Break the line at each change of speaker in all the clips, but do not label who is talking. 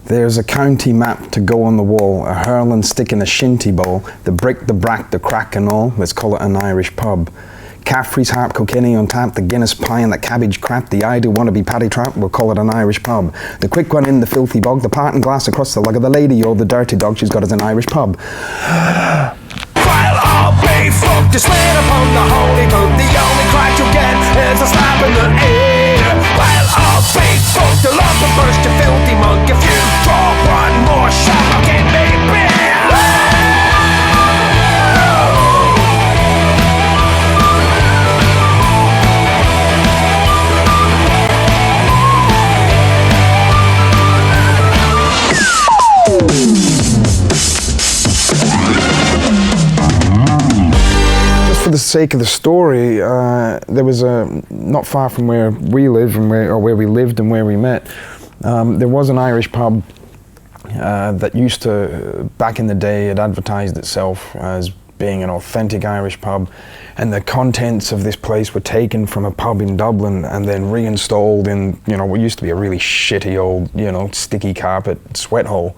There's a county map to go on the wall, a hurling stick in a shinty bowl, the brick, the brack, the crack and all, let's call it an Irish pub. Caffrey's harp, Kilkenny on tap, the Guinness pie and the cabbage crap, the I do wanna be paddy trap, we'll call it an Irish pub. The quick one in the filthy bog, the parting glass across the lug of the lady, or the dirty dog she's got as an Irish pub.
While all be folk to swear upon the holy book, the only crack you'll get is a slap in the ear. While all be folk to love the burst, you filthy monk, if you draw one more shot, I'll get me beer.
For the sake of the story, there was not far from where we live and where we lived and where we met. There was an Irish pub that used to, back in the day, it advertised itself as being an authentic Irish pub, and the contents of this place were taken from a pub in Dublin and then reinstalled in, what used to be a really shitty old, sticky carpet sweat hole,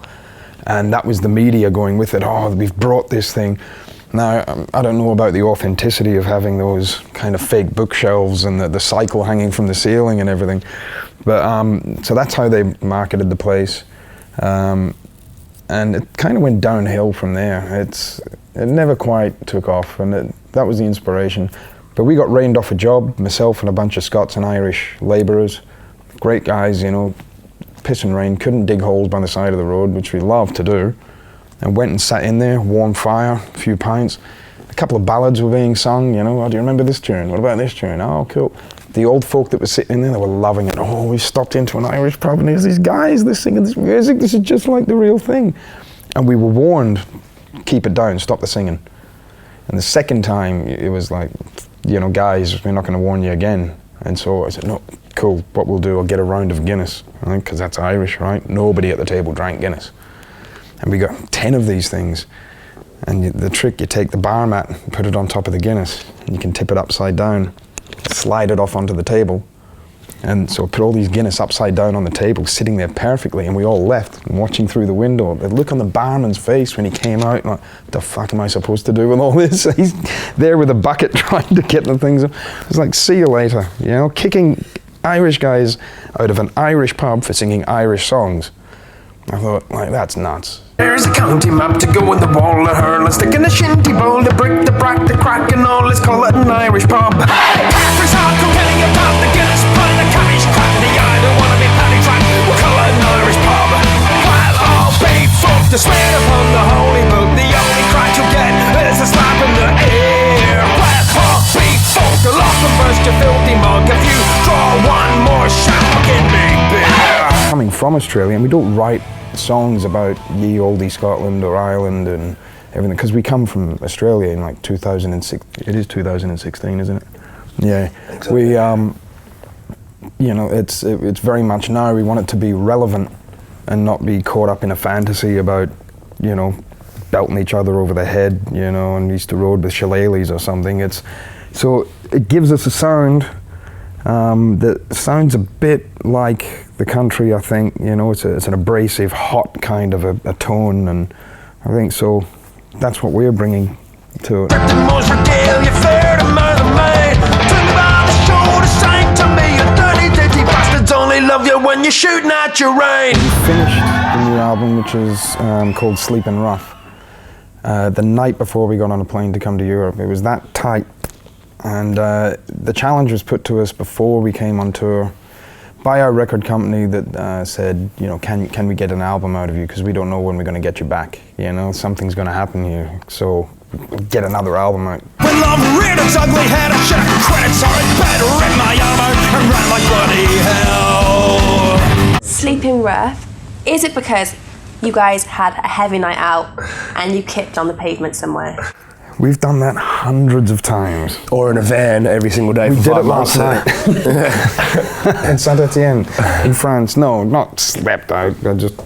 and that was the media going with it. Oh, we've brought this thing. Now, I don't know about the authenticity of having those kind of fake bookshelves and the cycle hanging from the ceiling and everything, but so that's how they marketed the place, and it kind of went downhill from there. It never quite took off, and that was the inspiration. But we got rained off a job, myself and a bunch of Scots and Irish labourers, great guys, piss and rain, couldn't dig holes by the side of the road, which we loved to do. And went and sat in there, warm fire, a few pints. A couple of ballads were being sung, oh, do you remember this tune? What about this tune? Oh, cool. The old folk that were sitting in there, they were loving it. Oh, we've stopped into an Irish pub and there's these guys, they're singing this music, this is just like the real thing. And we were warned, keep it down, stop the singing. And the second time, it was like, guys, we're not gonna warn you again. And so I said, no, cool, what we'll do, I'll get a round of Guinness, right? Because that's Irish, right? Nobody at the table drank Guinness. And we got 10 of these things. And the trick, you take the bar mat and put it on top of the Guinness, and you can tip it upside down, slide it off onto the table. And so I put all these Guinness upside down on the table, sitting there perfectly, and we all left, watching through the window. The look on the barman's face when he came out, like, what the fuck am I supposed to do with all this? He's there with a bucket trying to get the things up. It was like, see you later, kicking Irish guys out of an Irish pub for singing Irish songs. I thought, that's nuts.
There's a county map to go on the wall, a hurling stick in a shinty bowl, the brick, the brack, the crack and all, let's call it an Irish pub. Caffrey's harp, Kilkenny on tap, the Guinness pie, the cabbage crap, the I don't wanna be paddy trap, we'll call it an Irish pub. While all be folk to swear upon the holy book, the only crack you'll get is a slap in the ear. While all be folk to lock the first, you filthy mug, if you draw one more shot, I'll get me beer.
Coming from Australia, and we don't write songs about ye olde Scotland or Ireland and everything, because we come from Australia in 2006. It is 2016, isn't it? Yeah. Exactly. We, it's very much now we want it to be relevant and not be caught up in a fantasy about, belting each other over the head, on Easter Road with shillelaghs or something. So it gives us a sound that sounds a bit like the country, I think. It's an abrasive, hot kind of a tone, and I think so. That's what we're bringing to it. Only love you when you're shooting at your rain. We finished the new album, which is called Sleepin' Rough, the night before we got on a plane to come to Europe. It was that tight. And the challenge was put to us before we came on tour by our record company that said, can we get an album out of you? Because we don't know when we're going to get you back. Something's going to happen here. So get another album out.
When love reared its ugly head, I should have quit. Sorry, better rip my arm out and ran like bloody hell.
Sleeping Rough, is it because you guys had a heavy night out and you kicked on the pavement somewhere?
We've done that hundreds of times.
Or in a van every single day.
We
for
did
5
it last
months.
night. In Saint-Etienne, in France. No, not slept out. I just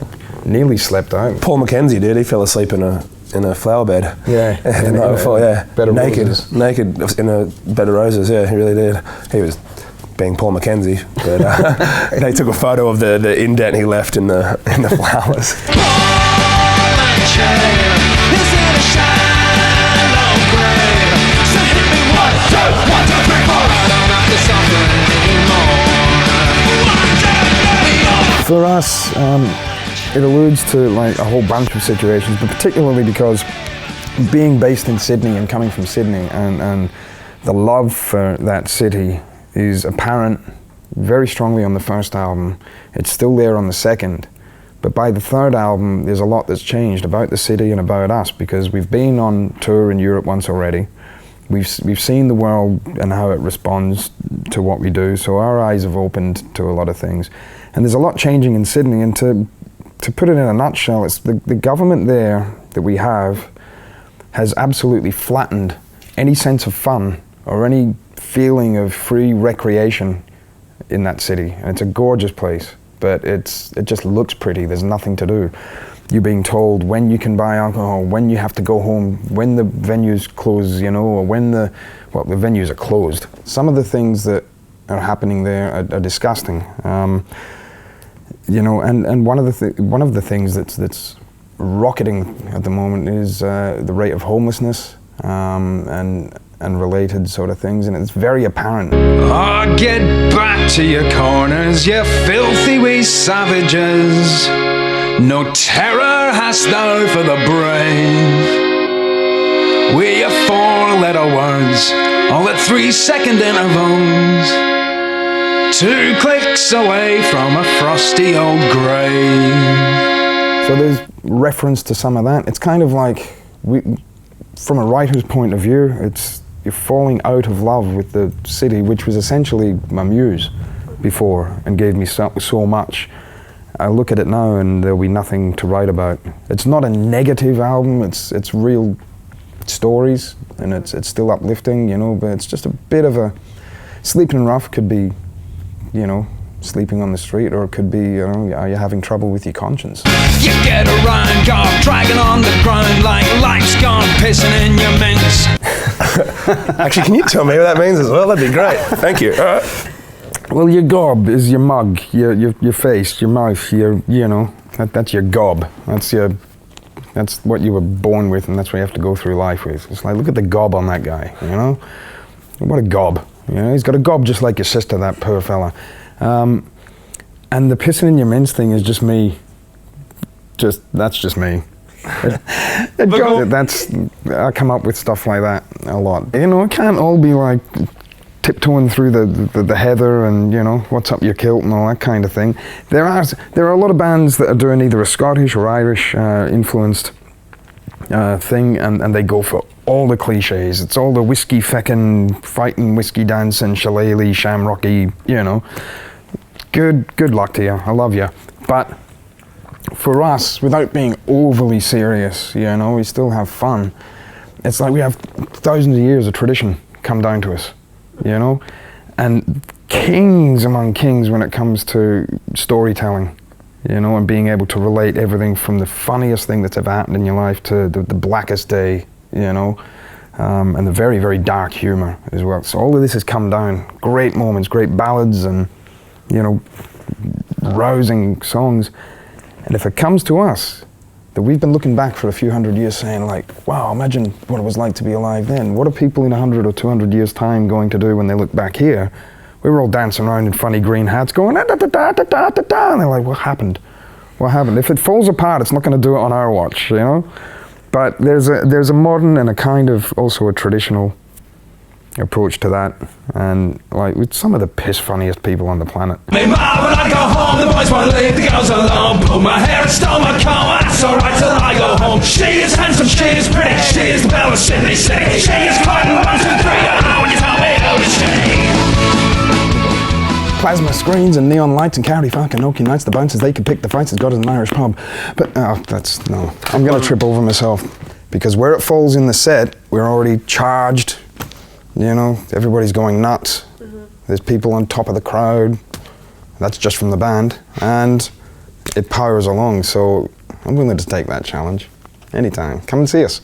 nearly slept out.
Paul McKenzie did. He fell asleep in a flower bed.
Yeah.
The night before, yeah.
Bed of roses.
Naked in a bed of roses, yeah, he really did. He was being Paul McKenzie, but they took a photo of the indent he left in the flowers.
For us, it alludes to like a whole bunch of situations, but particularly because being based in Sydney and coming from Sydney, and the love for that city is apparent very strongly on the first album. It's still there on the second, but by the third album there's a lot that's changed about the city and about us, because we've been on tour in Europe once already. We've seen the world and how it responds to what we do, so our eyes have opened to a lot of things. And there's a lot changing in Sydney, and to put it in a nutshell, it's the government there that we have has absolutely flattened any sense of fun or any feeling of free recreation in that city. And it's a gorgeous place, but it just looks pretty. There's nothing to do. You're being told when you can buy alcohol, when you have to go home, when the venues close, you know, or when the venues are closed. Some of the things that are happening there are disgusting. You know, and one of the things that's rocketing at the moment is the rate of homelessness and related sort of things, and it's very apparent.
Oh, get back to your corners, you filthy wee savages. No terror hast thou for the brave. With your 4-letter words, all at 3-second intervals. 2 clicks away from a frosty old grave.
So there's reference to some of that. It's kind of like, from a writer's point of view, you're falling out of love with the city, which was essentially my muse before and gave me so much. I look at it now and there'll be nothing to write about. It's not a negative album, it's real stories, and it's still uplifting, you know, but it's just a bit of a... Sleeping Rough could be, you know, sleeping on the street, or it could be, you know, are you having trouble with your conscience?
You get around, God, dragging on the ground like life's gone pissing in your mints.
Actually, can you tell me what that means as well? That'd be great. Thank you.
Well, your gob is your mug, your face, your mouth, you know, that's your gob. That's what you were born with, and that's what you have to go through life with. It's like, look at the gob on that guy, you know? What a gob, you know? He's got a gob just like your sister, that poor fella. And the pissing in your mints thing is just me. That's just me. I come up with stuff like that a lot. You know, it can't all be like tiptoeing through the heather and, you know, what's up your kilt and all that kind of thing. There are a lot of bands that are doing either a Scottish or Irish influenced thing, and they go for all the cliches. It's all the whiskey feckin', fighting, whiskey dancing, shillelagh, shamrocky, you know. Good luck to you. I love you. But for us, without being overly serious, you know, we still have fun. It's like we have thousands of years of tradition come down to us, you know, and kings among kings when it comes to storytelling, you know, and being able to relate everything from the funniest thing that's ever happened in your life to the blackest day, you know, and the very, very dark humor as well. So all of this has come down. Great moments, great ballads, and, you know, rousing songs. And if it comes to us, that we've been looking back for a few hundred years saying like, wow, imagine what it was like to be alive then. What are people in 100 or 200 years' time going to do when they look back here? We were all dancing around in funny green hats going, da, da, da, da, da, da, da. And they're like, what happened? What happened? If it falls apart, it's not going to do it on our watch, you know? But there's a modern and a kind of also a traditional approach to that, and like with some of the piss funniest people on the planet.
Me ma, when I go home, the boys won't leave the girls alone. Pull my hair and stole my comb, that's alright till I go home. She is handsome, she is pretty, she is the belle of Sydney City. She is fighting 1, 2, 3, when you tell me who is she?
Plasma screens and neon lights and carry fucking Nokia nights, the bouncers, they could pick the fights as God is an Irish pub. But no, I'm gonna trip over myself, because where it falls in the set, we're already charged. You know, everybody's going nuts. Mm-hmm. There's people on top of the crowd. That's just from the band. And it powers along, so I'm willing to take that challenge. Anytime. Come and see us.